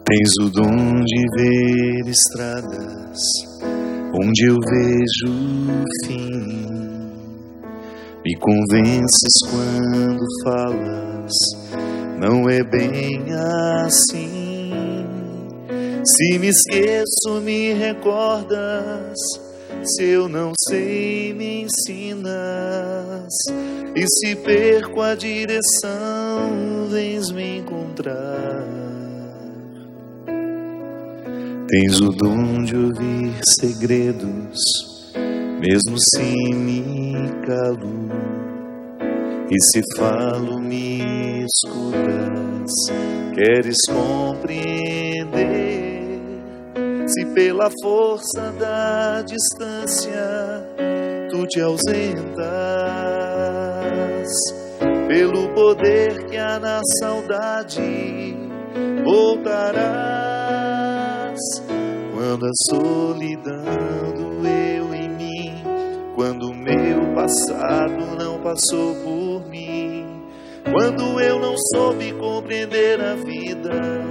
Tens o dom de ver estradas onde eu vejo o fim. Me convences quando falas, não é bem assim. Se me esqueço, me recordas. Se eu não sei, me ensinas. E se perco a direção, vens me encontrar. Tens o dom de ouvir segredos, mesmo se me calo. E se falo, me escutas. Queres compreender. Se pela força da distância tu te ausentas, pelo poder que há na saudade voltarás. Quando a solidão doeu em mim, quando o meu passado não passou por mim, quando eu não soube compreender a vida,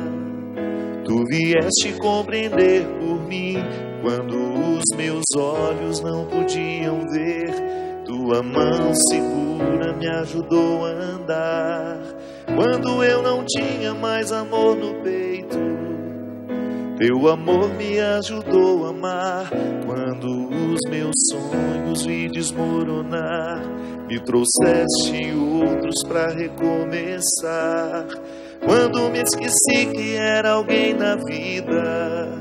tu vieste compreender por mim. Quando os meus olhos não podiam ver, tua mão segura me ajudou a andar. Quando eu não tinha mais amor no peito, teu amor me ajudou a amar. Quando os meus sonhos vi desmoronar, me trouxeste outros pra recomeçar. Quando me esqueci que era alguém na vida,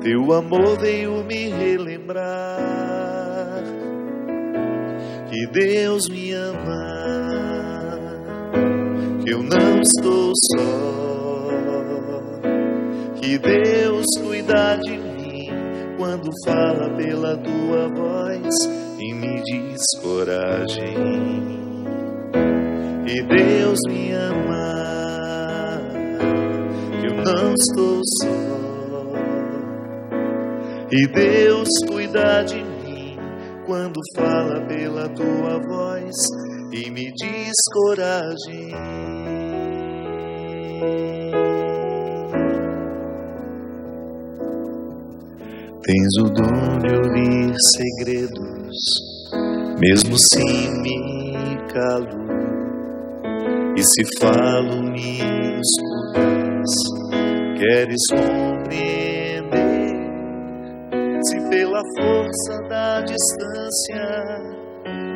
teu amor veio me relembrar que Deus me ama, que eu não estou só, que Deus cuida de mim quando fala pela tua voz e me diz coragem. Que Deus me ama, eu não estou só, e Deus cuida de mim quando fala pela tua voz e me diz coragem. Tens o dom de ouvir segredos, mesmo se me calo. E se falo, me escutas. Queres compreender. Se pela força da distância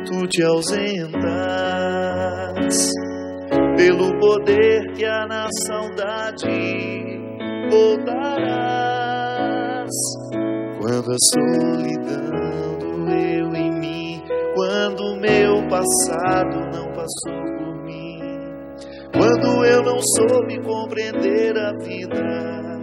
tu te ausentas, pelo poder que há na saudade voltarás. Quando a solidão doeu em mim, quando o meu passado não passou por mim, quando eu não soube compreender a vida,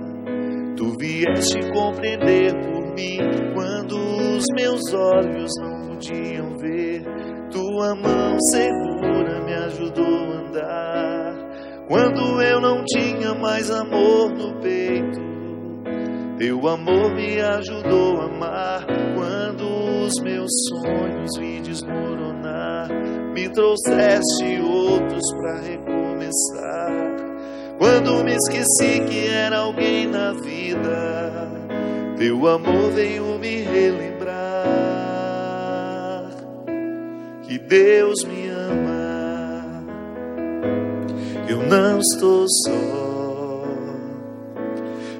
tu vieste compreender por mim. Quando os meus olhos não podiam ver, tua mão segura me ajudou a andar. Quando eu não tinha mais amor no peito, teu amor me ajudou a amar. Quando os meus sonhos vi desmoronar, me trouxeste outros pra recomeçar. Quando me esqueci que era alguém na vida, teu amor veio me relembrar que Deus me ama, eu não estou só,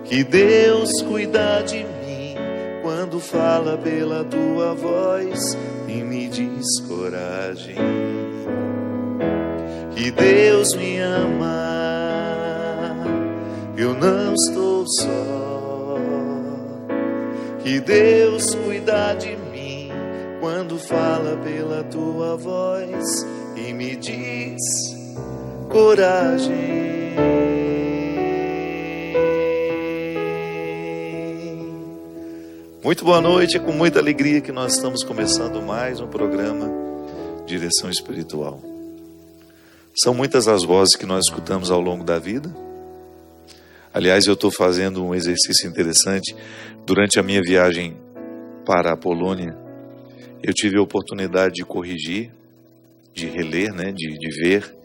que Deus cuida de mim quando fala pela tua voz e me diz coragem. Que Deus me ama, eu não estou só, que Deus cuida de mim quando fala pela tua voz e me diz coragem. Muito boa noite, é com muita alegria que nós estamos começando mais um programa Direção Espiritual. São muitas as vozes que nós escutamos ao longo da vida. Aliás, eu estou fazendo um exercício interessante. Durante a minha viagem para a Polônia, eu tive a oportunidade de corrigir, de reler, de ver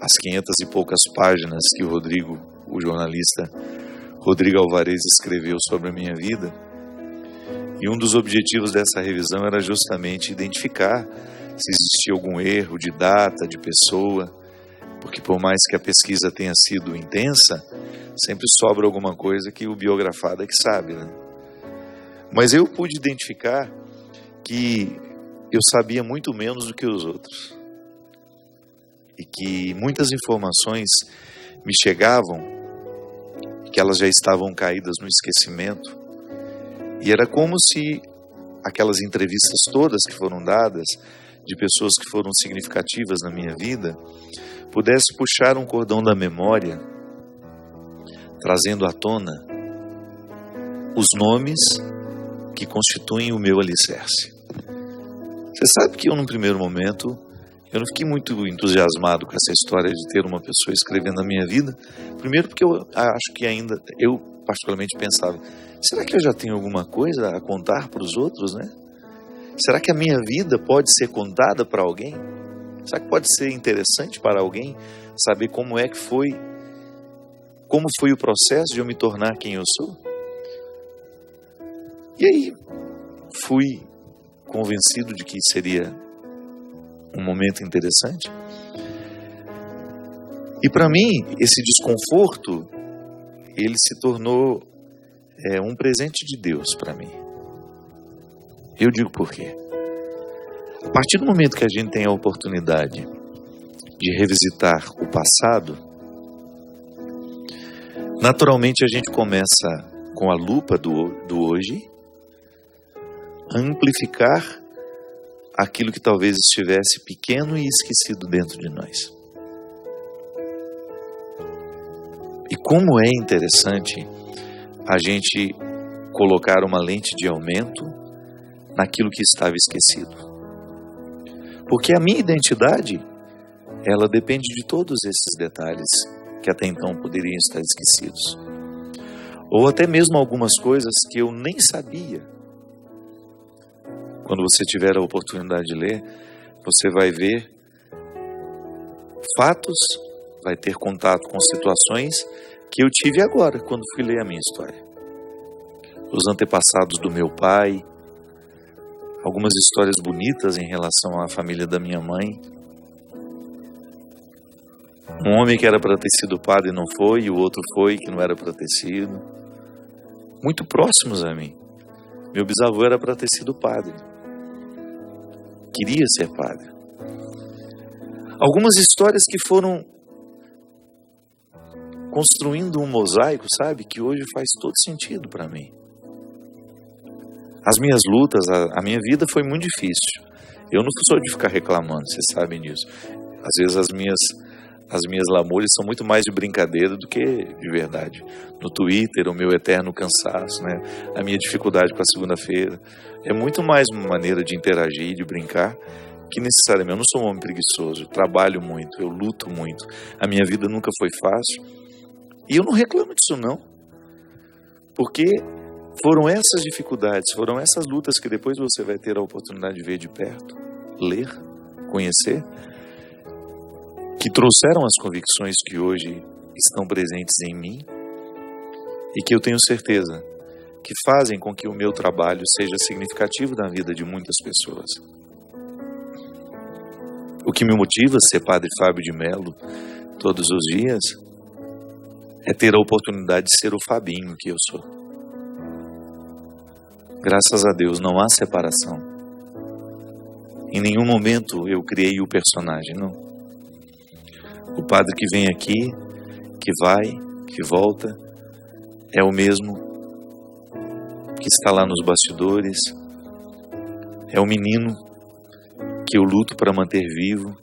as 500 e poucas páginas que o Rodrigo, o jornalista, Rodrigo Alvarez escreveu sobre a minha vida. E um dos objetivos dessa revisão era justamente identificar se existia algum erro de data, de pessoa, porque por mais que a pesquisa tenha sido intensa, sempre sobra alguma coisa que o biografado é que sabe, né? Mas eu pude identificar que eu sabia muito menos do que os outros. E que muitas informações me chegavam, que elas já estavam caídas no esquecimento. E era como se aquelas entrevistas todas que foram dadas, de pessoas que foram significativas na minha vida, pudesse puxar um cordão da memória, trazendo à tona os nomes que constituem o meu alicerce. Você sabe que eu, num primeiro momento, eu não fiquei muito entusiasmado com essa história de ter uma pessoa escrevendo a minha vida. Primeiro porque eu acho que ainda, eu particularmente pensava, será que eu já tenho alguma coisa a contar para os outros, né? Será que a minha vida pode ser contada para alguém? Será que pode ser interessante para alguém saber como foi o processo de eu me tornar quem eu sou? E aí, fui convencido de que seria um momento interessante. E para mim, esse desconforto, ele se tornou um presente de Deus para mim. Eu digo por quê. A partir do momento que a gente tem a oportunidade de revisitar o passado, naturalmente a gente começa, com a lupa do hoje, a amplificar aquilo que talvez estivesse pequeno e esquecido dentro de nós. E como é interessante a gente colocar uma lente de aumento naquilo que estava esquecido. Porque a minha identidade, ela depende de todos esses detalhes que até então poderiam estar esquecidos. Ou até mesmo algumas coisas que eu nem sabia. Quando você tiver a oportunidade de ler, você vai ver fatos, vai ter contato com situações que eu tive agora, quando fui ler a minha história. Os antepassados do meu pai, algumas histórias bonitas em relação à família da minha mãe. Um homem que era para ter sido padre e não foi, e o outro foi, que não era para ter sido. Muito próximos a mim. Meu bisavô era para ter sido padre. Queria ser padre. Algumas histórias que foram construindo um mosaico, sabe? Que hoje faz todo sentido para mim. As minhas lutas, a minha vida foi muito difícil. Eu não sou de ficar reclamando, vocês sabem disso. Às vezes as minhas lamúrias são muito mais de brincadeira do que de verdade. No Twitter, o meu eterno cansaço, né? A minha dificuldade para segunda-feira. É muito mais uma maneira de interagir, de brincar, que necessariamente. Eu não sou um homem preguiçoso, eu trabalho muito, eu luto muito. A minha vida nunca foi fácil. E eu não reclamo disso não. Porque foram essas dificuldades, foram essas lutas que depois você vai ter a oportunidade de ver de perto, ler, conhecer, que trouxeram as convicções que hoje estão presentes em mim e que eu tenho certeza que fazem com que o meu trabalho seja significativo na vida de muitas pessoas. O que me motiva a ser Padre Fábio de Mello todos os dias é ter a oportunidade de ser o Fabinho que eu sou. Graças a Deus não há separação. Em nenhum momento eu criei o personagem, não. O padre que vem aqui, que vai, que volta, é o mesmo que está lá nos bastidores, é o menino que eu luto para manter vivo,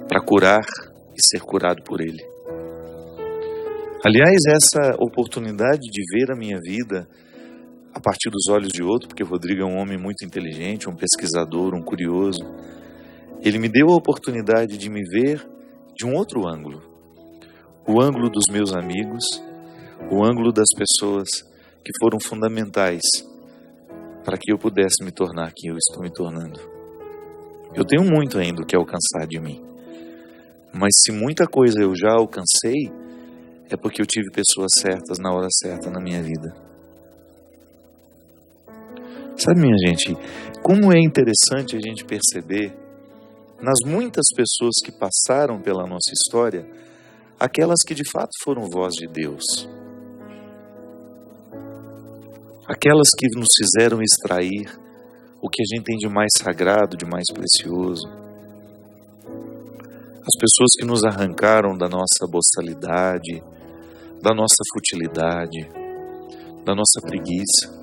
para curar e ser curado por ele. Aliás, essa oportunidade de ver a minha vida a partir dos olhos de outro, porque o Rodrigo é um homem muito inteligente, um pesquisador, um curioso, ele me deu a oportunidade de me ver de um outro ângulo. O ângulo dos meus amigos, o ângulo das pessoas que foram fundamentais para que eu pudesse me tornar quem eu estou me tornando. Eu tenho muito ainda o que alcançar de mim. Mas se muita coisa eu já alcancei, é porque eu tive pessoas certas na hora certa na minha vida. Sabe, minha gente, como é interessante a gente perceber nas muitas pessoas que passaram pela nossa história, aquelas que de fato foram voz de Deus. Aquelas que nos fizeram extrair o que a gente tem de mais sagrado, de mais precioso. As pessoas que nos arrancaram da nossa boçalidade, da nossa futilidade, da nossa preguiça.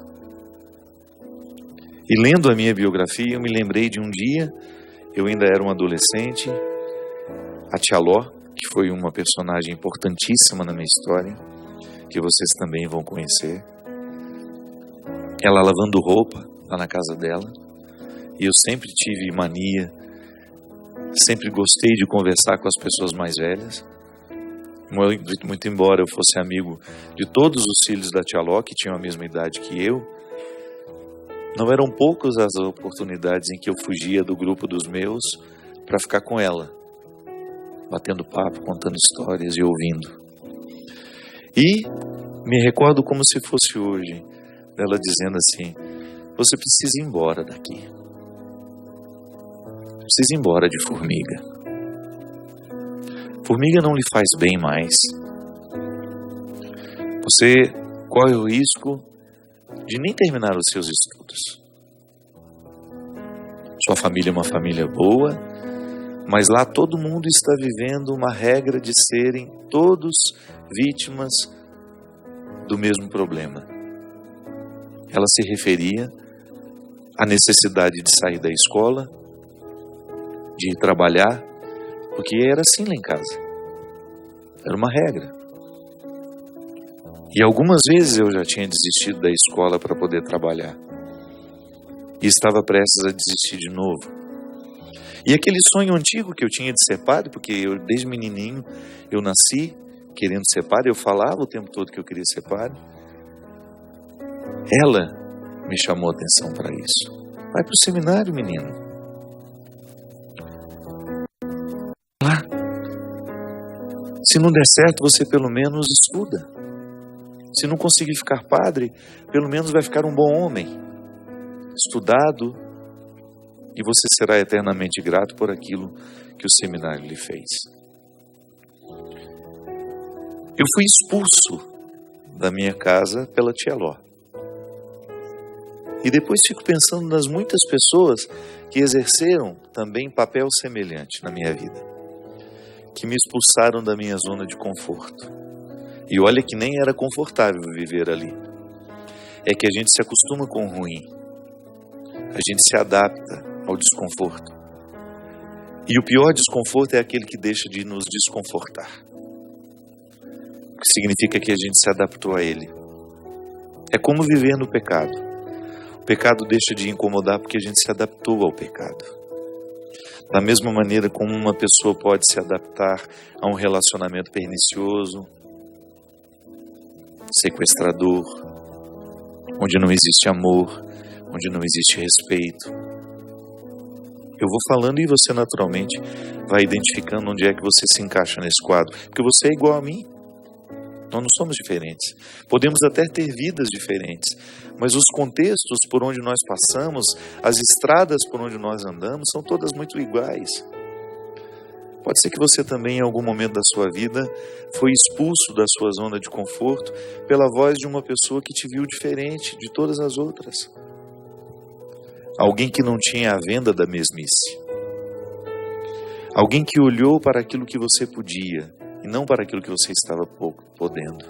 E lendo a minha biografia, eu me lembrei de um dia, eu ainda era um adolescente, a Tia Ló, que foi uma personagem importantíssima na minha história, que vocês também vão conhecer. Ela lavando roupa lá na casa dela, e eu sempre tive mania, sempre gostei de conversar com as pessoas mais velhas, muito embora eu fosse amigo de todos os filhos da Tia Ló, que tinham a mesma idade que eu, não eram poucas as oportunidades em que eu fugia do grupo dos meus para ficar com ela, batendo papo, contando histórias e ouvindo. E me recordo como se fosse hoje, ela dizendo assim: você precisa ir embora daqui. Precisa ir embora de Formiga. Formiga não lhe faz bem mais. Você corre o risco de nem terminar os seus estudos. Sua família é uma família boa, mas lá todo mundo está vivendo uma regra de serem todos vítimas do mesmo problema. Ela se referia à necessidade de sair da escola, de ir trabalhar, porque era assim lá em casa. Era uma regra. E algumas vezes eu já tinha desistido da escola para poder trabalhar. E estava prestes a desistir de novo. E aquele sonho antigo que eu tinha de ser padre, porque eu, desde menininho, eu nasci querendo ser padre, eu falava o tempo todo que eu queria ser padre. Ela me chamou a atenção para isso. Vai para o seminário, menino. Lá. Se não der certo, você pelo menos estuda. Se não conseguir ficar padre, pelo menos vai ficar um bom homem, estudado, e você será eternamente grato por aquilo que o seminário lhe fez. Eu fui expulso da minha casa pela Tia Ló. E depois fico pensando nas muitas pessoas que exerceram também papel semelhante na minha vida, que me expulsaram da minha zona de conforto. E olha que nem era confortável viver ali. É que a gente se acostuma com o ruim. A gente se adapta ao desconforto. E o pior desconforto é aquele que deixa de nos desconfortar. O que significa que a gente se adaptou a ele. É como viver no pecado. O pecado deixa de incomodar porque a gente se adaptou ao pecado. Da mesma maneira como uma pessoa pode se adaptar a um relacionamento pernicioso, sequestrador, onde não existe amor, onde não existe respeito. Eu vou falando e você naturalmente vai identificando onde é que você se encaixa nesse quadro, porque você é igual a mim. Nós não somos diferentes. Podemos até ter vidas diferentes, mas os contextos por onde nós passamos, as estradas por onde nós andamos, são todas muito iguais. Pode ser que você também, em algum momento da sua vida, foi expulso da sua zona de conforto pela voz de uma pessoa que te viu diferente de todas as outras. Alguém que não tinha a venda da mesmice. Alguém que olhou para aquilo que você podia e não para aquilo que você estava podendo.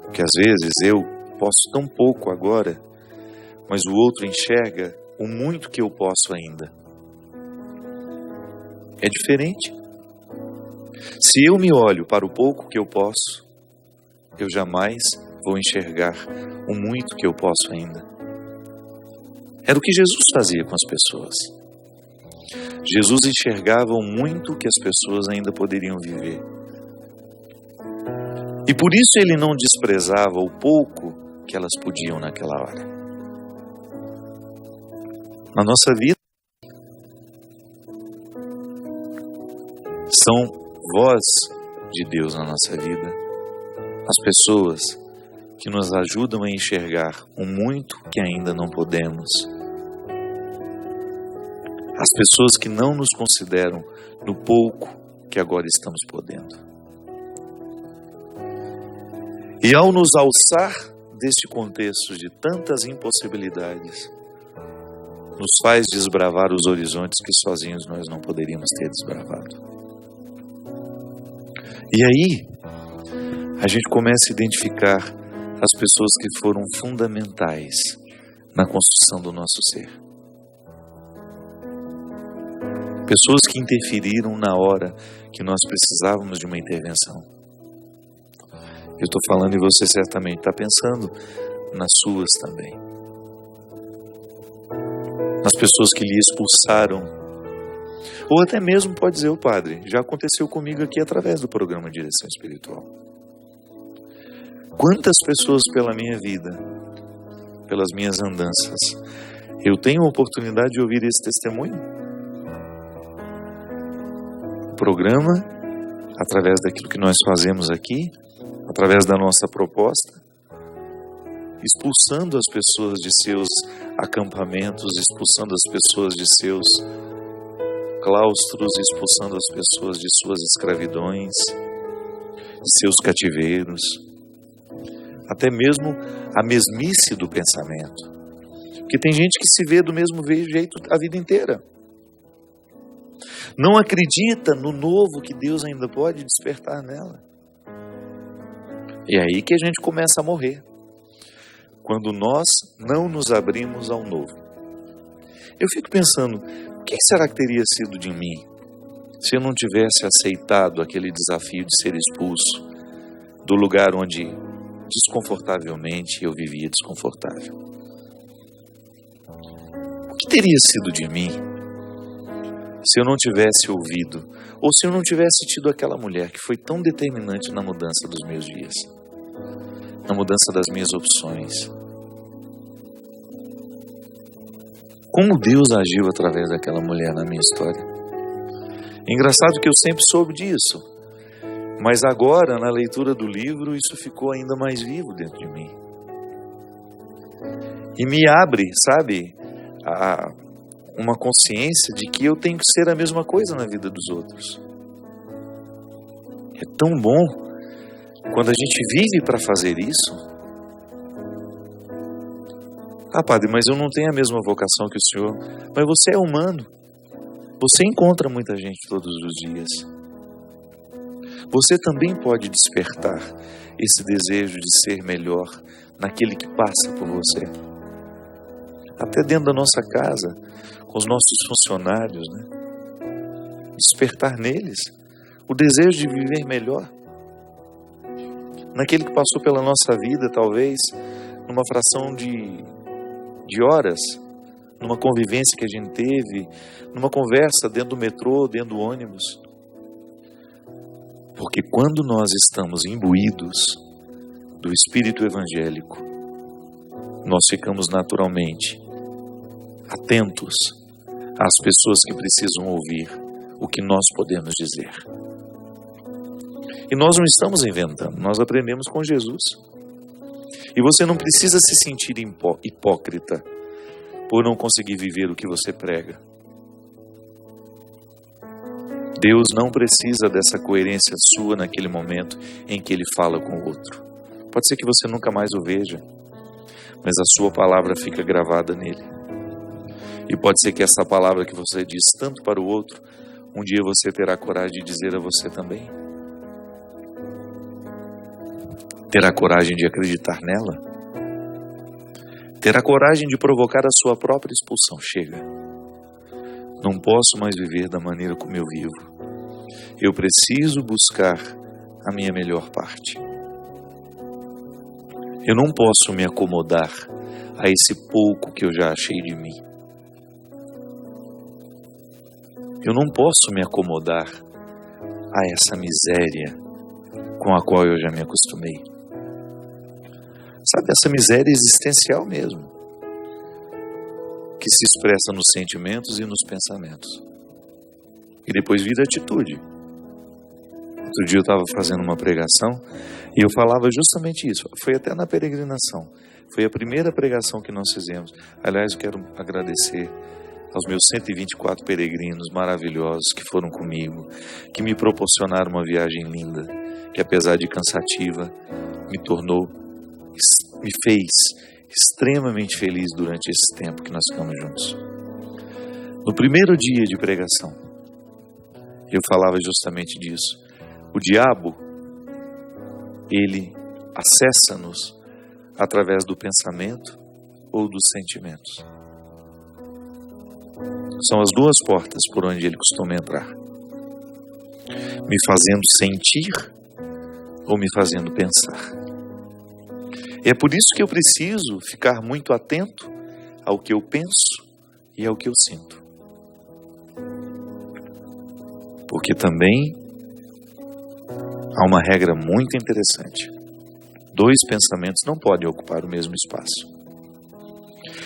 Porque às vezes eu posso tão pouco agora, mas o outro enxerga o muito que eu posso ainda. É diferente. Se eu me olho para o pouco que eu posso, eu jamais vou enxergar o muito que eu posso ainda. Era o que Jesus fazia com as pessoas. Jesus enxergava o muito que as pessoas ainda poderiam viver. E por isso ele não desprezava o pouco que elas podiam naquela hora. Na nossa vida, são voz de Deus na nossa vida, as pessoas que nos ajudam a enxergar o muito que ainda não podemos, as pessoas que não nos consideram no pouco que agora estamos podendo. E ao nos alçar deste contexto de tantas impossibilidades, nos faz desbravar os horizontes que sozinhos nós não poderíamos ter desbravado. E aí, a gente começa a identificar as pessoas que foram fundamentais na construção do nosso ser. Pessoas que interferiram na hora que nós precisávamos de uma intervenção. Eu estou falando e você certamente está pensando nas suas também. As pessoas que lhe expulsaram, ou até mesmo pode dizer o padre, já aconteceu comigo aqui através do programa Direção Espiritual. Quantas pessoas pela minha vida, pelas minhas andanças, eu tenho a oportunidade de ouvir esse testemunho? O programa, através daquilo que nós fazemos aqui, através da nossa proposta, expulsando as pessoas de seus acampamentos, expulsando as pessoas de seus claustros, expulsando as pessoas de suas escravidões, de seus cativeiros, até mesmo a mesmice do pensamento. Porque tem gente que se vê do mesmo jeito a vida inteira. Não acredita no novo que Deus ainda pode despertar nela. E é aí que a gente começa a morrer. Quando nós não nos abrimos ao novo. Eu fico pensando, o que será que teria sido de mim se eu não tivesse aceitado aquele desafio de ser expulso do lugar onde desconfortavelmente eu vivia desconfortável? O que teria sido de mim se eu não tivesse ouvido, ou se eu não tivesse tido aquela mulher que foi tão determinante na mudança dos meus dias, na mudança das minhas opções? Como Deus agiu através daquela mulher na minha história. Engraçado que eu sempre soube disso, mas agora, na leitura do livro, isso ficou ainda mais vivo dentro de mim. E me abre, sabe, uma consciência de que eu tenho que ser a mesma coisa na vida dos outros. É tão bom quando a gente vive para fazer isso. Ah, padre, mas eu não tenho a mesma vocação que o senhor. Mas você é humano. Você encontra muita gente todos os dias. Você também pode despertar esse desejo de ser melhor naquele que passa por você. Até dentro da nossa casa, com os nossos funcionários, né? Despertar neles o desejo de viver melhor. Naquele que passou pela nossa vida, talvez, numa fração de horas, numa convivência que a gente teve, numa conversa dentro do metrô, dentro do ônibus. Porque quando nós estamos imbuídos do Espírito Evangélico, nós ficamos naturalmente atentos às pessoas que precisam ouvir o que nós podemos dizer. E nós não estamos inventando, nós aprendemos com Jesus. E você não precisa se sentir hipócrita por não conseguir viver o que você prega. Deus não precisa dessa coerência sua naquele momento em que Ele fala com o outro. Pode ser que você nunca mais o veja, mas a sua palavra fica gravada nele. E pode ser que essa palavra que você diz tanto para o outro, um dia você terá coragem de dizer a você também. Terá coragem de acreditar nela? Terá coragem de provocar a sua própria expulsão? Chega. Não posso mais viver da maneira como eu vivo. Eu preciso buscar a minha melhor parte. Eu não posso me acomodar a esse pouco que eu já achei de mim. Eu não posso me acomodar a essa miséria com a qual eu já me acostumei. Sabe, essa miséria existencial mesmo, que se expressa nos sentimentos e nos pensamentos. E depois vira atitude. Outro Outro dia eu estava fazendo uma pregação e eu falava justamente isso. Foi até na peregrinação. Foi a primeira pregação que nós fizemos. Aliás, eu quero agradecer aos meus 124 peregrinos maravilhosos que foram comigo, que me proporcionaram uma viagem linda, que apesar de cansativa, me fez extremamente feliz durante esse tempo que nós ficamos juntos. No primeiro dia de pregação, eu falava justamente disso. O diabo, ele acessa-nos através do pensamento ou dos sentimentos. São as duas portas por onde ele costuma entrar. Me fazendo sentir ou me fazendo pensar. E é por isso que eu preciso ficar muito atento ao que eu penso e ao que eu sinto. Porque também há uma regra muito interessante. 2 pensamentos não podem ocupar o mesmo espaço.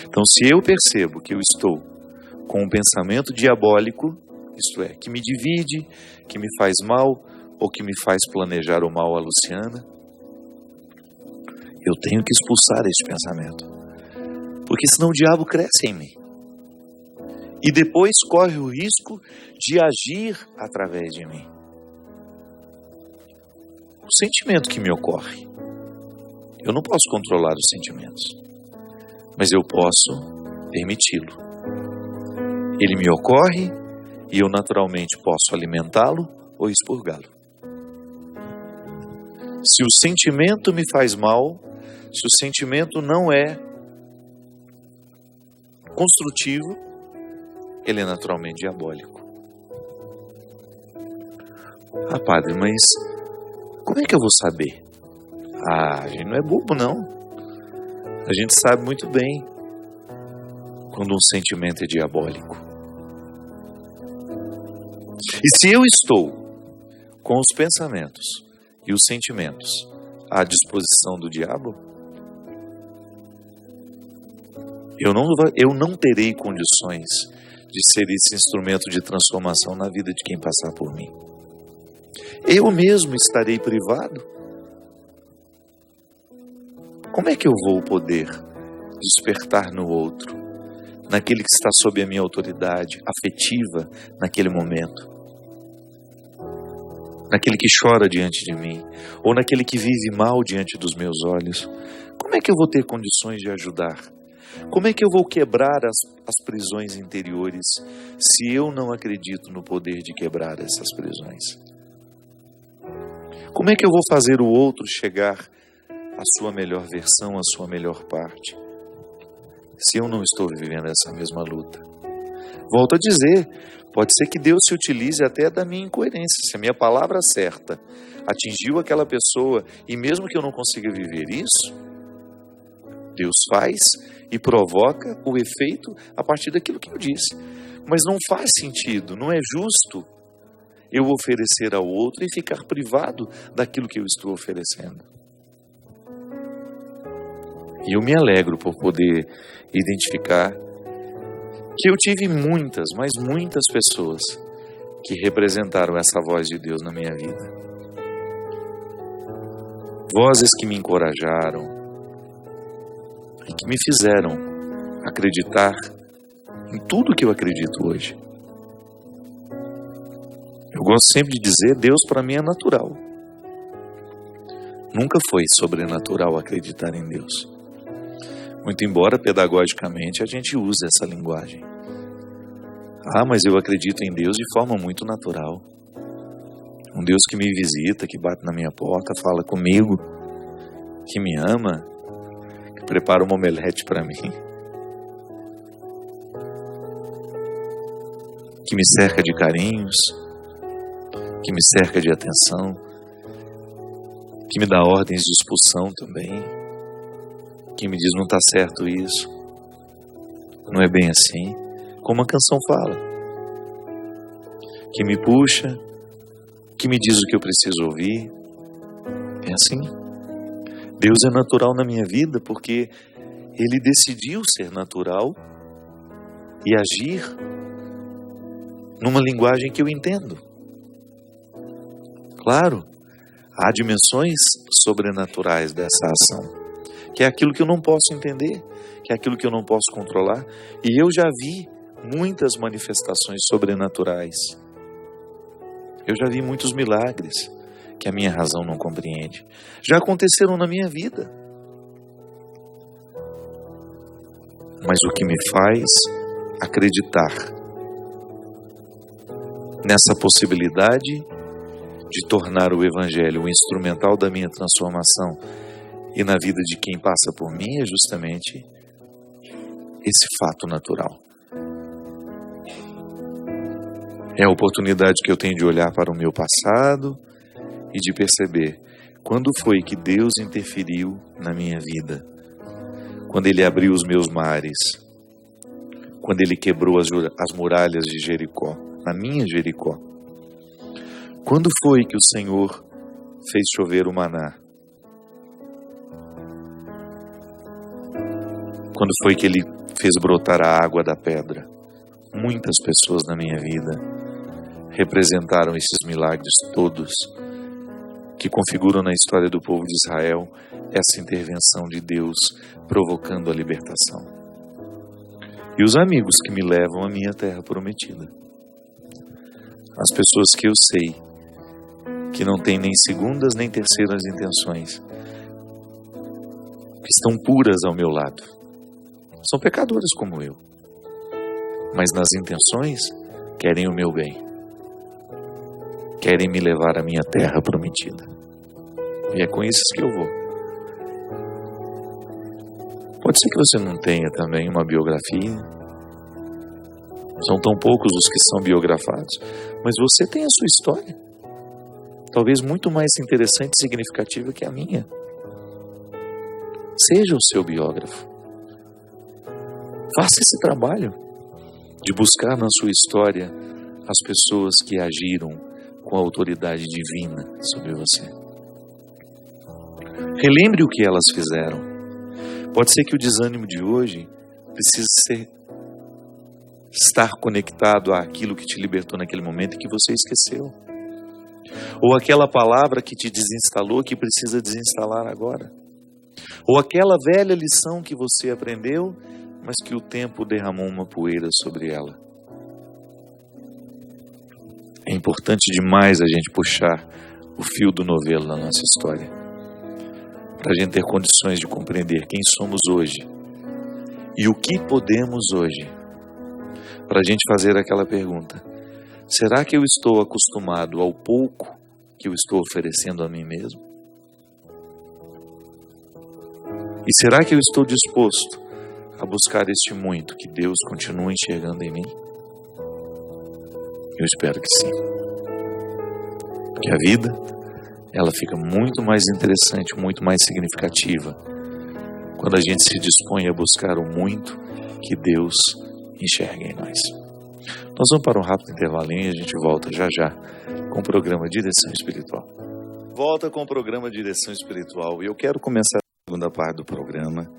Então, se eu percebo que eu estou com um pensamento diabólico, isto é, que me divide, que me faz mal, ou que me faz planejar o mal a Luciana, eu tenho que expulsar esse pensamento. Porque senão o diabo cresce em mim. E depois corre o risco de agir através de mim. O sentimento que me ocorre, eu não posso controlar os sentimentos, mas eu posso permiti-lo. Ele me ocorre e eu naturalmente posso alimentá-lo ou expurgá-lo. Se o sentimento me faz mal, se o sentimento não é construtivo, ele é naturalmente diabólico. Ah, padre, mas como é que eu vou saber? A gente não é bobo, não. A gente sabe muito bem quando um sentimento é diabólico. E se eu estou com os pensamentos e os sentimentos à disposição do diabo, eu não terei condições de ser esse instrumento de transformação na vida de quem passar por mim. Eu mesmo estarei privado. Como é que eu vou poder despertar no outro, naquele que está sob a minha autoridade afetiva naquele momento, naquele que chora diante de mim, ou naquele que vive mal diante dos meus olhos? Como é que eu vou ter condições de ajudar? Como é que eu vou quebrar as prisões interiores se eu não acredito no poder de quebrar essas prisões? Como é que eu vou fazer o outro chegar à sua melhor versão, à sua melhor parte, se eu não estou vivendo essa mesma luta? Volto a dizer, pode ser que Deus se utilize até da minha incoerência. Se a minha palavra certa atingiu aquela pessoa e mesmo que eu não consiga viver isso, Deus faz e provoca o efeito a partir daquilo que eu disse. Mas não faz sentido, não é justo eu oferecer ao outro e ficar privado daquilo que eu estou oferecendo. E eu me alegro por poder identificar que eu tive muitas, mas muitas pessoas que representaram essa voz de Deus na minha vida. Vozes que me encorajaram e que me fizeram acreditar em tudo que eu acredito hoje. Eu gosto sempre de dizer, Deus para mim é natural. Nunca foi sobrenatural acreditar em Deus. Muito embora pedagogicamente a gente use essa linguagem. Ah, mas eu acredito em Deus de forma muito natural. Um Deus que me visita, que bate na minha porta, fala comigo, que me ama, que prepara uma omelete para mim, que me cerca de carinhos, que me cerca de atenção, que me dá ordens de expulsão também, que me diz não está certo isso, não é bem assim, como a canção fala, que me puxa, que me diz o que eu preciso ouvir. É assim. Deus é natural na minha vida porque Ele decidiu ser natural e agir numa linguagem que eu entendo. Claro, há dimensões sobrenaturais dessa ação, que é aquilo que eu não posso entender, que é aquilo que eu não posso controlar. E eu já vi muitas manifestações sobrenaturais. Eu já vi muitos milagres que a minha razão não compreende. Já aconteceram na minha vida. Mas o que me faz acreditar nessa possibilidade de tornar o Evangelho um instrumental da minha transformação e na vida de quem passa por mim é justamente esse fato natural. É a oportunidade que eu tenho de olhar para o meu passado e de perceber quando foi que Deus interferiu na minha vida. Quando Ele abriu os meus mares, quando Ele quebrou as muralhas de Jericó, na minha Jericó. Quando foi que o Senhor fez chover o maná? Quando foi que Ele fez brotar a água da pedra? Muitas pessoas na minha vida representaram esses milagres todos que configuram na história do povo de Israel essa intervenção de Deus provocando a libertação. E os amigos que me levam à minha terra prometida. As pessoas que eu sei que não têm nem segundas nem terceiras intenções, que estão puras ao meu lado. São pecadores como eu, mas nas intenções querem o meu bem. Querem me levar à minha terra prometida. E é com esses que eu vou. Pode ser que você não tenha também uma biografia. São tão poucos os que são biografados. Mas você tem a sua história. Talvez muito mais interessante e significativa que a minha. Seja o seu biógrafo. Faça esse trabalho de buscar na sua história as pessoas que agiram com a autoridade divina sobre você. Relembre o que elas fizeram. Pode ser que o desânimo de hoje precise estar conectado àquilo que te libertou naquele momento e que você esqueceu. Ou aquela palavra que te desinstalou que precisa desinstalar agora. Ou aquela velha lição que você aprendeu, mas que o tempo derramou uma poeira sobre ela. É importante demais a gente puxar o fio do novelo na nossa história, para a gente ter condições de compreender quem somos hoje e o que podemos hoje, para a gente fazer aquela pergunta: será que eu estou acostumado ao pouco que eu estou oferecendo a mim mesmo? E será que eu estou disposto a buscar este muito que Deus continua enxergando em mim? Eu espero que sim. Porque a vida, ela fica muito mais interessante, muito mais significativa, quando a gente se dispõe a buscar o muito que Deus enxerga em nós. Nós vamos para um rápido intervalinho e a gente volta já já com o programa Direção Espiritual. Volta com o programa Direção Espiritual e eu quero começar a segunda parte do programa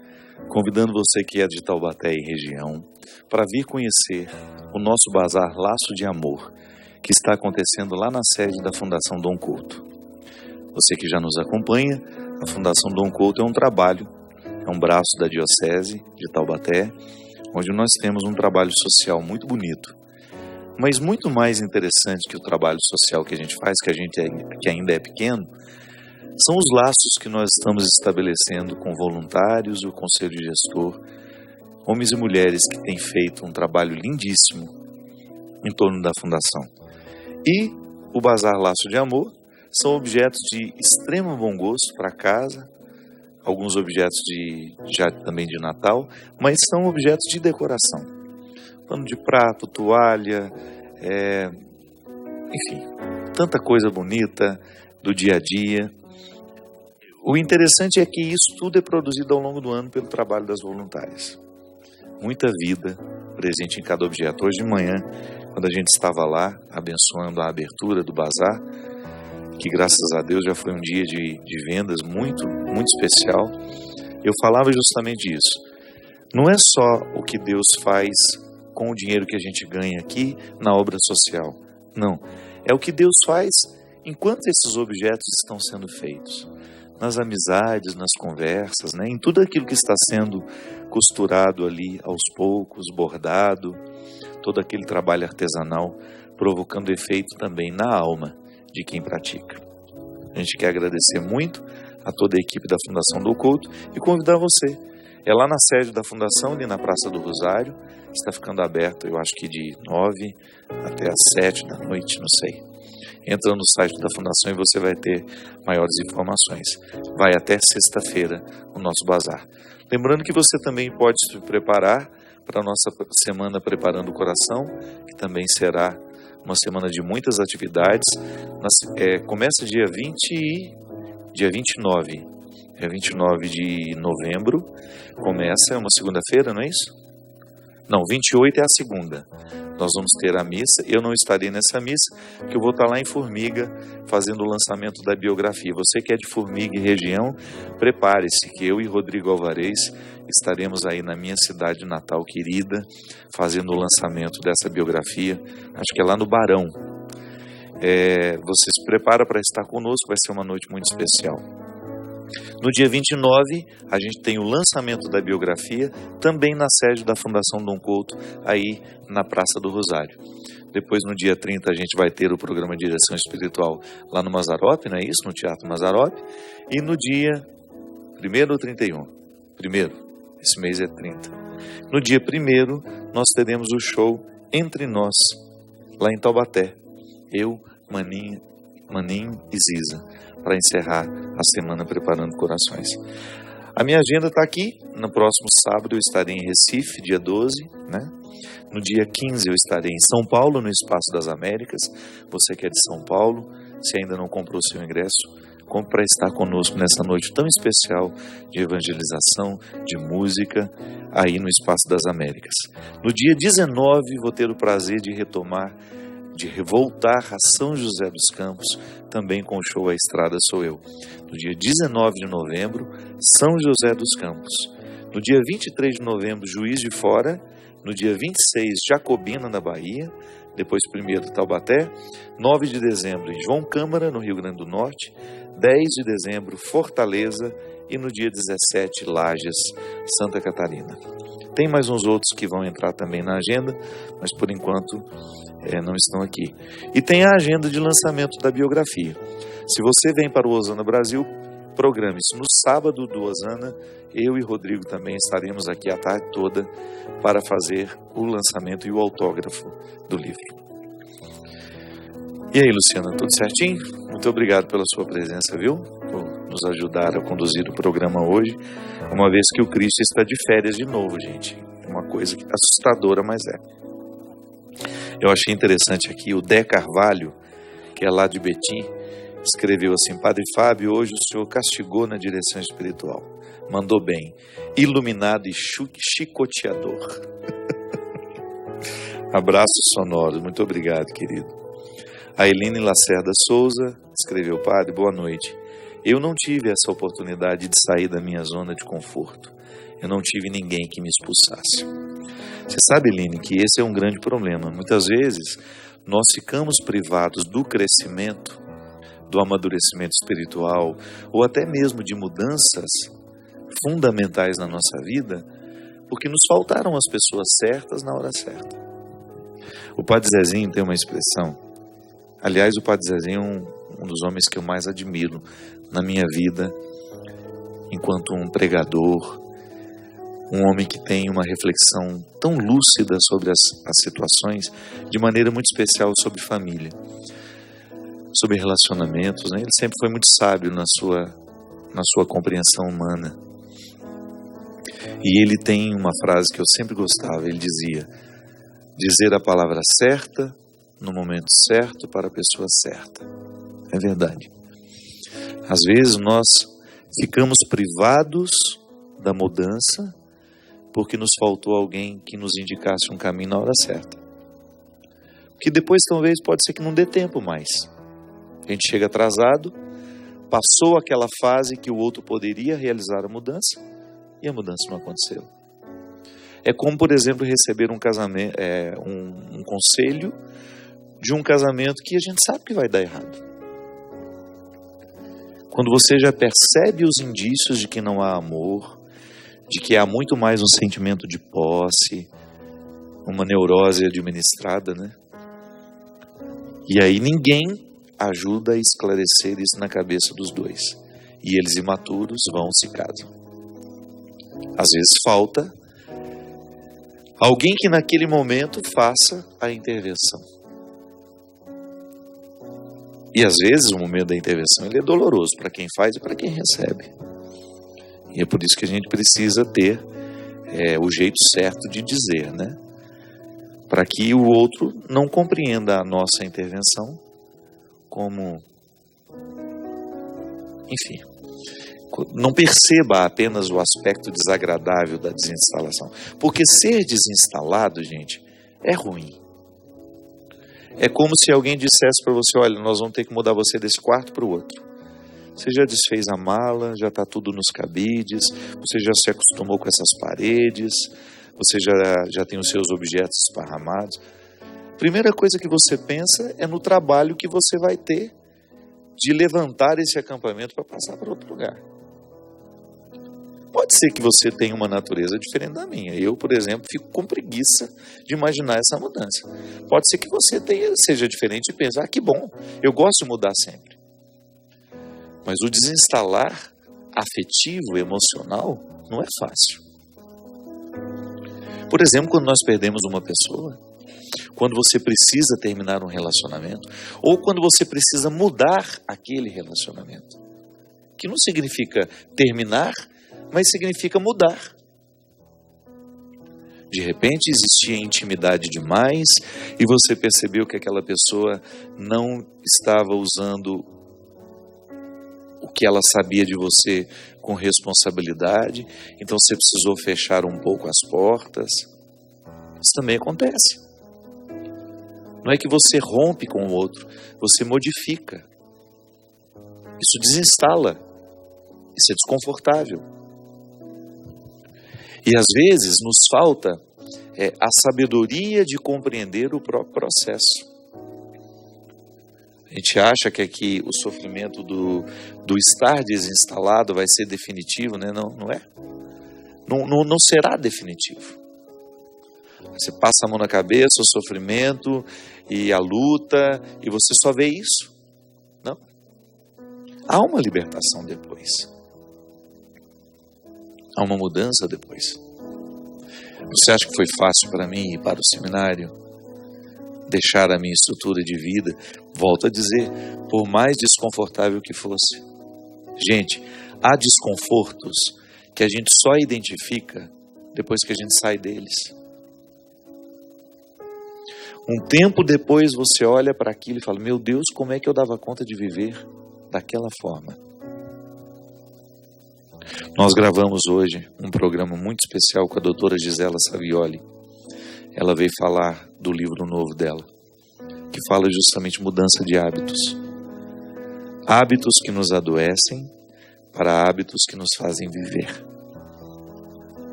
convidando você que é de Taubaté e região para vir conhecer o nosso bazar Laço de Amor, que está acontecendo lá na sede da Fundação Dom Couto. Você que já nos acompanha, a Fundação Dom Couto é um trabalho, é um braço da Diocese de Taubaté, onde nós temos um trabalho social muito bonito. Mas muito mais interessante que o trabalho social que a gente faz, que ainda é pequeno, são os laços que nós estamos estabelecendo com voluntários, o Conselho Gestor, homens e mulheres que têm feito um trabalho lindíssimo em torno da Fundação. E o Bazar Laço de Amor são objetos de extremo bom gosto para casa, alguns objetos já também de Natal, mas são objetos de decoração. Pano de prato, toalha, enfim, tanta coisa bonita do dia a dia. O interessante é que isso tudo é produzido ao longo do ano pelo trabalho das voluntárias. Muita vida presente em cada objeto. Hoje de manhã, quando a gente estava lá abençoando a abertura do bazar, que graças a Deus já foi um dia de vendas muito, muito especial, eu falava justamente isso. Não é só o que Deus faz com o dinheiro que a gente ganha aqui na obra social. Não. É o que Deus faz enquanto esses objetos estão sendo feitos, nas amizades, nas conversas, né? Em tudo aquilo que está sendo costurado ali aos poucos, bordado, todo aquele trabalho artesanal, provocando efeito também na alma de quem pratica. A gente quer agradecer muito a toda a equipe da Fundação do Oculto e convidar você. É lá na sede da Fundação, ali na Praça do Rosário, está ficando aberto, eu acho que de 9 até as 7 da noite, não sei. Entra no site da Fundação e você vai ter maiores informações. Vai até sexta-feira o nosso bazar. Lembrando que você também pode se preparar para a nossa semana Preparando o Coração, que também será uma semana de muitas atividades. Começa dia 29 de novembro, é uma segunda-feira, não é isso? Não, 28 é a segunda. Nós vamos ter a missa. Eu não estarei nessa missa, porque eu vou estar lá em Formiga, fazendo o lançamento da biografia. Você que é de Formiga e região, prepare-se, que eu e Rodrigo Alvarez estaremos aí na minha cidade natal querida, fazendo o lançamento dessa biografia. Acho que é lá no Barão. Você se prepara para estar conosco, vai ser uma noite muito especial. No dia 29, a gente tem o lançamento da biografia, também na sede da Fundação Dom Couto, aí na Praça do Rosário. Depois, no dia 30, a gente vai ter o programa de Direção Espiritual lá no Mazzaropi, não é isso? No Teatro Mazzaropi. E no dia 1º ou 31? Esse mês é 30. No dia 1º, nós teremos o show Entre Nós, lá em Taubaté. Eu, Maninho e Ziza, para encerrar a semana Preparando Corações. A minha agenda está aqui. No próximo sábado eu estarei em Recife, dia 12, né? No dia 15 eu estarei em São Paulo, no Espaço das Américas. Você que é de São Paulo, se ainda não comprou seu ingresso, compre para estar conosco nessa noite tão especial de evangelização, de música, aí no Espaço das Américas. No dia 19 vou ter o prazer de voltar a São José dos Campos, também com o show A Estrada Sou Eu. No dia 19 de novembro, São José dos Campos. No dia 23 de novembro, Juiz de Fora. No dia 26, Jacobina, na Bahia. Depois 1º, Taubaté. 9 de dezembro, em João Câmara, no Rio Grande do Norte. 10 de dezembro, Fortaleza. E no dia 17, Lages, Santa Catarina. Tem mais uns outros que vão entrar também na agenda, mas por enquanto não estão aqui. E tem a agenda de lançamento da biografia. Se você vem para o Osana Brasil, programe-se. No sábado do Osana, eu e Rodrigo também estaremos aqui a tarde toda para fazer o lançamento e o autógrafo do livro. E aí, Luciana, tudo certinho? Muito obrigado pela sua presença, viu? Por nos ajudar a conduzir o programa hoje, uma vez que o Cristo está de férias de novo, gente. É uma coisa assustadora, mas é. Eu achei interessante aqui, o Dé Carvalho, que é lá de Betim, escreveu assim: Padre Fábio, hoje o senhor castigou na direção espiritual. Mandou bem. Iluminado e chicoteador. Abraços sonoros. Muito obrigado, querido. A Eline Lacerda Souza escreveu: Padre, boa noite. Eu não tive essa oportunidade de sair da minha zona de conforto. Eu não tive ninguém que me expulsasse. Você sabe, Eline, que esse é um grande problema. Muitas vezes nós ficamos privados do crescimento, do amadurecimento espiritual, ou até mesmo de mudanças fundamentais na nossa vida, porque nos faltaram as pessoas certas na hora certa. O Padre Zezinho tem uma expressão. Aliás, o Padre Zezinho é um dos homens que eu mais admiro na minha vida, enquanto um pregador, um homem que tem uma reflexão tão lúcida sobre as situações, de maneira muito especial sobre família, sobre relacionamentos, né? Ele sempre foi muito sábio na sua compreensão humana. E ele tem uma frase que eu sempre gostava, ele dizia: dizer a palavra certa, no momento certo, para a pessoa certa. É verdade. Às vezes nós ficamos privados da mudança porque nos faltou alguém que nos indicasse um caminho na hora certa. Que depois talvez pode ser que não dê tempo mais. A gente chega atrasado, passou aquela fase que o outro poderia realizar a mudança e a mudança não aconteceu. É como, por exemplo, receber um casamento, um conselho de um casamento que a gente sabe que vai dar errado. quando você já percebe os indícios de que não há amor, de que há muito mais um sentimento de posse, uma neurose administrada, né? E aí ninguém ajuda a esclarecer isso na cabeça dos dois. E eles, imaturos, vão se casam. Às vezes falta alguém que naquele momento faça a intervenção. E às vezes o momento da intervenção ele é doloroso para quem faz e para quem recebe. E é por isso que a gente precisa ter o jeito certo de dizer, né? Para que o outro não compreenda a nossa intervenção como, enfim, não perceba apenas o aspecto desagradável da desinstalação. Porque ser desinstalado, gente, é ruim. É como se alguém dissesse para você, olha, nós vamos ter que mudar você desse quarto para o outro. Você já desfez a mala, já está tudo nos cabides, você já se acostumou com essas paredes, você já tem os seus objetos esparramados. Primeira coisa que você pensa é no trabalho que você vai ter de levantar esse acampamento para passar para outro lugar. Pode ser que você tenha uma natureza diferente da minha. Eu, por exemplo, fico com preguiça de imaginar essa mudança. Pode ser que você seja diferente e pense, que bom, eu gosto de mudar sempre. Mas o desinstalar afetivo, emocional, não é fácil. Por exemplo, quando nós perdemos uma pessoa, quando você precisa terminar um relacionamento, ou quando você precisa mudar aquele relacionamento, que não significa terminar, mas significa mudar. De repente existia intimidade demais e você percebeu que aquela pessoa não estava usando o que ela sabia de você com responsabilidade, então você precisou fechar um pouco as portas. Isso também acontece. Não é que você rompe com o outro, você modifica. Isso desinstala. Isso é desconfortável. E às vezes nos falta a sabedoria de compreender o próprio processo. A gente acha que aqui o sofrimento do estar desinstalado vai ser definitivo, né? Não é. Não será definitivo. Você passa a mão na cabeça, o sofrimento e a luta, e você só vê isso. Não. Há uma libertação depois. Há uma mudança depois. Você acha que foi fácil para mim ir para o seminário? Deixar a minha estrutura de vida? Volto a dizer, por mais desconfortável que fosse. Gente, há desconfortos que a gente só identifica depois que a gente sai deles. Um tempo depois você olha para aquilo e fala, meu Deus, como é que eu dava conta de viver daquela forma? Nós gravamos hoje um programa muito especial com a doutora Gisela Savioli. Ela veio falar do livro novo dela, que fala justamente mudança de hábitos. Hábitos que nos adoecem para hábitos que nos fazem viver.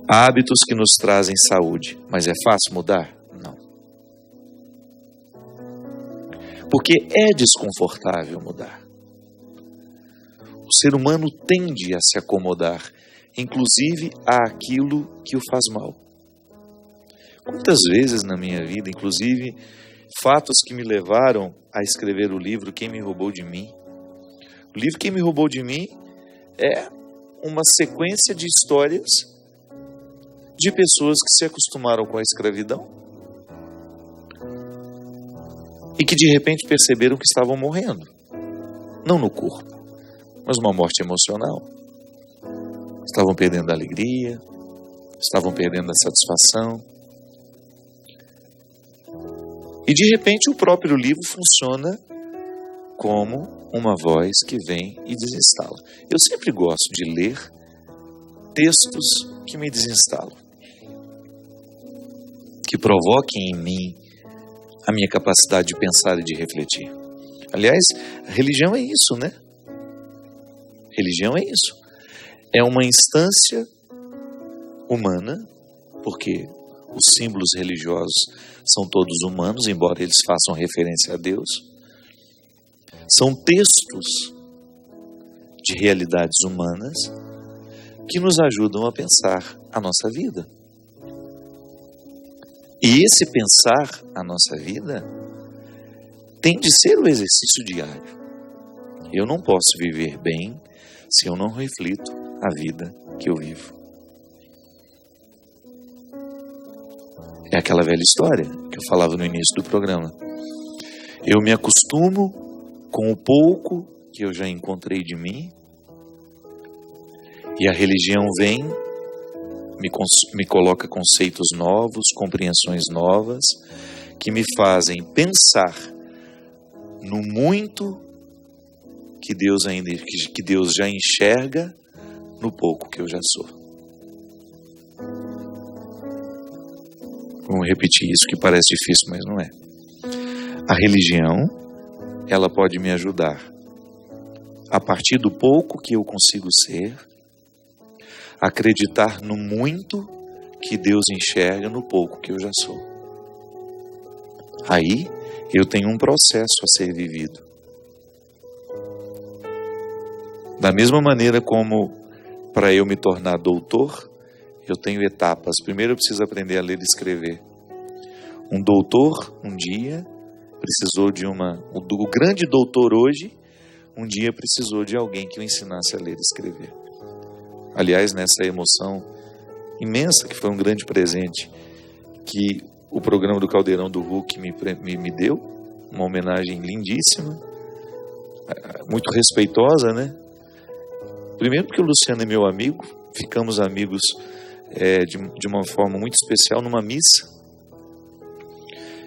Hábitos que nos trazem saúde. Mas é fácil mudar? Não. Porque é desconfortável mudar. O ser humano tende a se acomodar, inclusive àquilo que o faz mal. Quantas vezes na minha vida, inclusive, fatos que me levaram a escrever o livro Quem Me Roubou de Mim. O livro Quem Me Roubou de Mim é uma sequência de histórias de pessoas que se acostumaram com a escravidão e que de repente perceberam que estavam morrendo. Não no corpo, mas uma morte emocional. Estavam perdendo a alegria, estavam perdendo a satisfação. E de repente o próprio livro funciona como uma voz que vem e desinstala. Eu sempre gosto de ler textos que me desinstalam, que provoquem em mim a minha capacidade de pensar e de refletir. Aliás, a religião é isso, né? Religião é isso. É uma instância humana, porque os símbolos religiosos são todos humanos, embora eles façam referência a Deus. São textos de realidades humanas que nos ajudam a pensar a nossa vida. E esse pensar a nossa vida tem de ser o exercício diário. Eu não posso viver bem se eu não reflito a vida que eu vivo. É aquela velha história que eu falava no início do programa. Eu me acostumo com o pouco que eu já encontrei de mim, e a religião vem, me coloca conceitos novos, compreensões novas, que me fazem pensar no muito que Deus já enxerga no pouco que eu já sou. Vamos repetir isso, que parece difícil, mas não é. A religião, ela pode me ajudar a partir do pouco que eu consigo ser, acreditar no muito que Deus enxerga no pouco que eu já sou. Aí eu tenho um processo a ser vivido. Da mesma maneira como para eu me tornar doutor, eu tenho etapas. Primeiro eu preciso aprender a ler e escrever. Um doutor, um dia, precisou o grande doutor hoje, um dia precisou de alguém que o ensinasse a ler e escrever. Aliás, nessa emoção imensa, que foi um grande presente, que o programa do Caldeirão do Hulk me deu, uma homenagem lindíssima, muito respeitosa, né? Primeiro porque o Luciano é meu amigo, ficamos amigos de uma forma muito especial numa missa.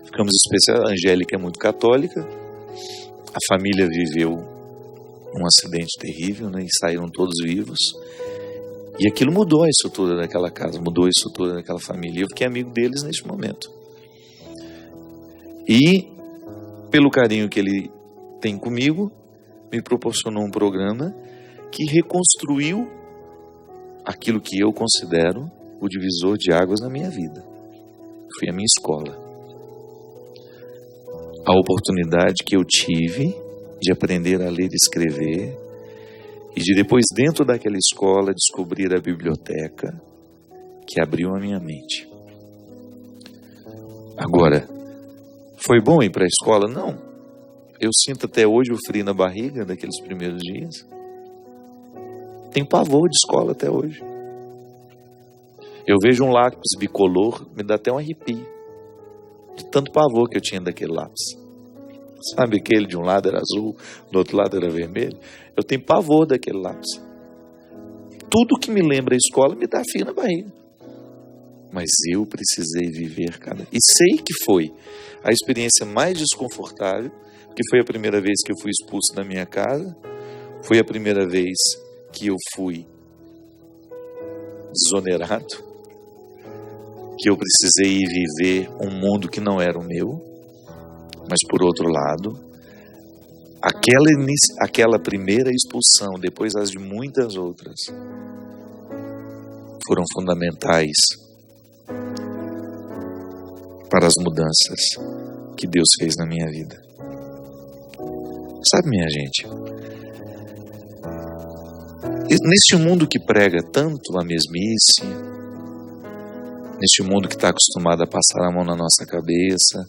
Ficamos especiais, a Angélica é muito católica, a família viveu um acidente terrível, né, e saíram todos vivos. E aquilo mudou a estrutura daquela casa, mudou a estrutura daquela família. E eu fiquei amigo deles neste momento. E, pelo carinho que ele tem comigo, me proporcionou um programa que reconstruiu aquilo que eu considero o divisor de águas na minha vida. Foi a minha escola. A oportunidade que eu tive de aprender a ler e escrever, e de depois, dentro daquela escola, descobrir a biblioteca que abriu a minha mente. Agora, foi bom ir para a escola? Não. Eu sinto até hoje o frio na barriga daqueles primeiros dias. Tenho pavor de escola até hoje. Eu vejo um lápis bicolor, me dá até um arrepio, de tanto pavor que eu tinha daquele lápis. Sabe aquele de um lado era azul, do outro lado era vermelho? Eu tenho pavor daquele lápis. Tudo que me lembra a escola me dá frio na barriga. Mas eu precisei viver e sei que foi a experiência mais desconfortável, porque foi a primeira vez que eu fui expulso da minha casa, foi a primeira vez que eu fui desonerado, que eu precisei ir viver um mundo que não era o meu. Mas, por outro lado, aquela primeira expulsão, depois as de muitas outras, foram fundamentais para as mudanças que Deus fez na minha vida. Sabe, minha gente, neste mundo que prega tanto a mesmice, neste mundo que está acostumado a passar a mão na nossa cabeça,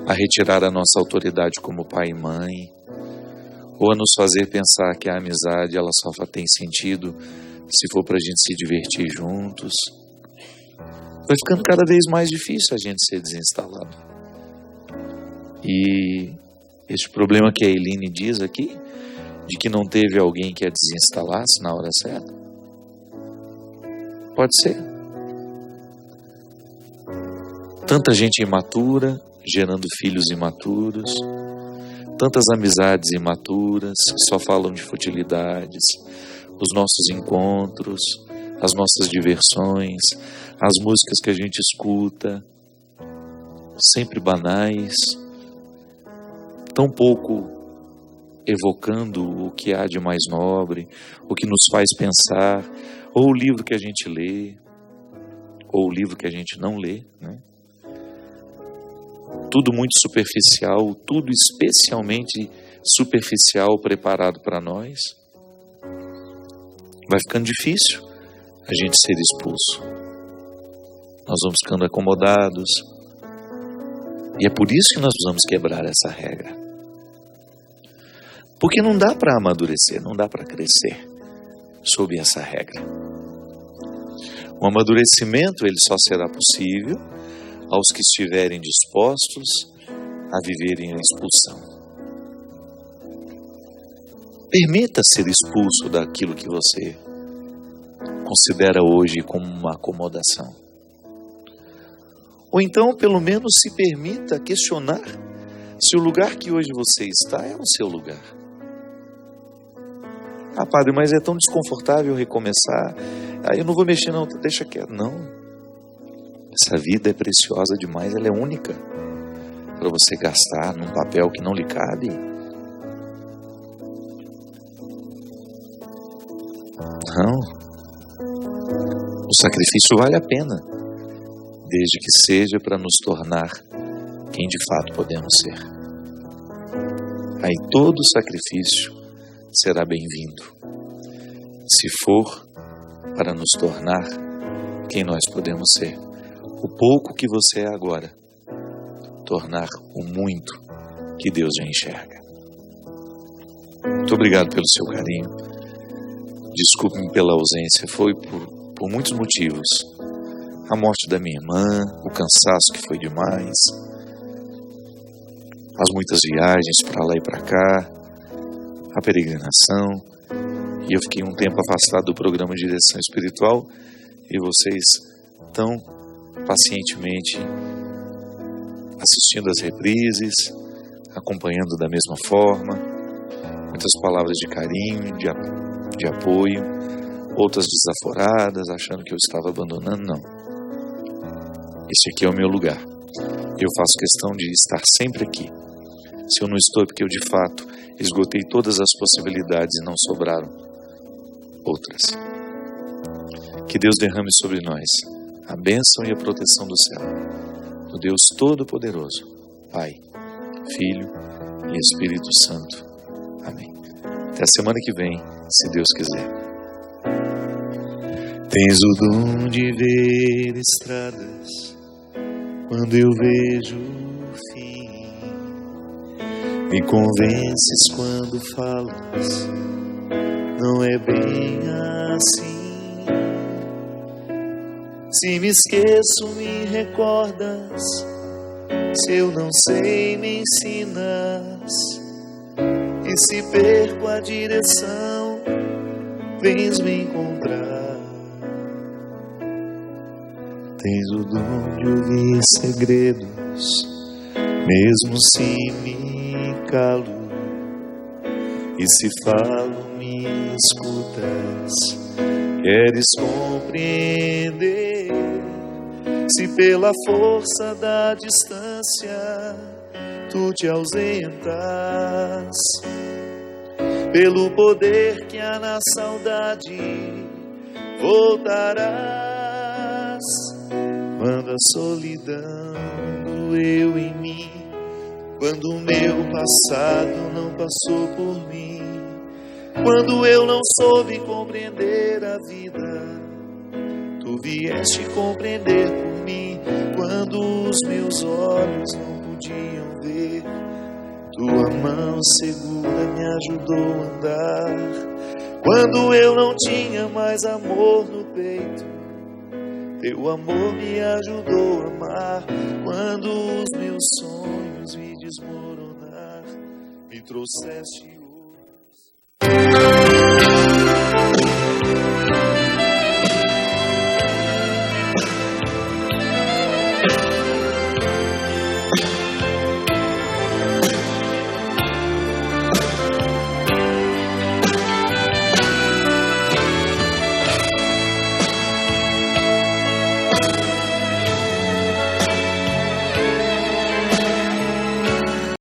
a retirar a nossa autoridade como pai e mãe, ou a nos fazer pensar que a amizade ela só tem sentido se for para a gente se divertir juntos, vai ficando cada vez mais difícil a gente ser desinstalado. E este problema que a Eline diz aqui, de que não teve alguém que a desinstalasse na hora certa, pode ser. Tanta gente imatura, gerando filhos imaturos, tantas amizades imaturas, que só falam de futilidades, os nossos encontros, as nossas diversões, as músicas que a gente escuta, sempre banais, tão pouco evocando o que há de mais nobre, o que nos faz pensar, ou o livro que a gente lê, ou o livro que a gente não lê, né? Tudo muito superficial, tudo especialmente superficial preparado para nós. vai ficando difícil a gente ser expulso. Nós vamos ficando acomodados. E é por isso que nós precisamos quebrar essa regra. Porque não dá para amadurecer, não dá para crescer sob essa regra. O amadurecimento ele só será possível aos que estiverem dispostos a viverem a expulsão. Permita ser expulso daquilo que você considera hoje como uma acomodação. Ou então, pelo menos, se permita questionar se o lugar que hoje você está é o seu lugar. Ah, padre, mas é tão desconfortável recomeçar. Ah, eu não vou mexer não, deixa quieto. Não. Essa vida é preciosa demais, ela é única. Para você gastar num papel que não lhe cabe. Não. O sacrifício vale a pena, desde que seja para nos tornar quem de fato podemos ser. Aí todo sacrifício será bem-vindo, se for para nos tornar quem nós podemos ser. O pouco que você é agora, tornar o muito que Deus já enxerga. Muito obrigado pelo seu carinho. Desculpe-me pela ausência, foi por muitos motivos. A morte da minha irmã, o cansaço que foi demais, as muitas viagens para lá e para cá, a peregrinação, e eu fiquei um tempo afastado do programa de direção espiritual, e vocês tão pacientemente assistindo as reprises, acompanhando da mesma forma, muitas palavras de carinho, de apoio, outras desaforadas, achando que eu estava abandonando. Não. Este aqui é o meu lugar. Eu faço questão de estar sempre aqui. Se eu não estou, é porque eu de fato esgotei todas as possibilidades e não sobraram outras. Que Deus derrame sobre nós a bênção e a proteção do céu, do Deus Todo-Poderoso, Pai, Filho e Espírito Santo. Amém. Até a semana que vem, se Deus quiser. Tens o dom de ver estradas quando eu vejo o fim. Me convences quando falas, não é bem assim. Se me esqueço, me recordas. Se eu não sei, me ensinas. E se perco a direção, vens me encontrar. Tens o dom de ouvir segredos, mesmo se me calo. E se falo, me escutas. Queres compreender? Se pela força da distância tu te ausentas, pelo poder que há na saudade voltarás. Quando a solidão doeu em mim, quando o meu passado não passou por mim, quando eu não soube compreender a vida, tu vieste compreender por mim. Quando os meus olhos não podiam ver, tua mão segura me ajudou a andar. Quando eu não tinha mais amor no peito, teu amor me ajudou a amar. Quando os meus sonhos me desmoronar, me trouxeste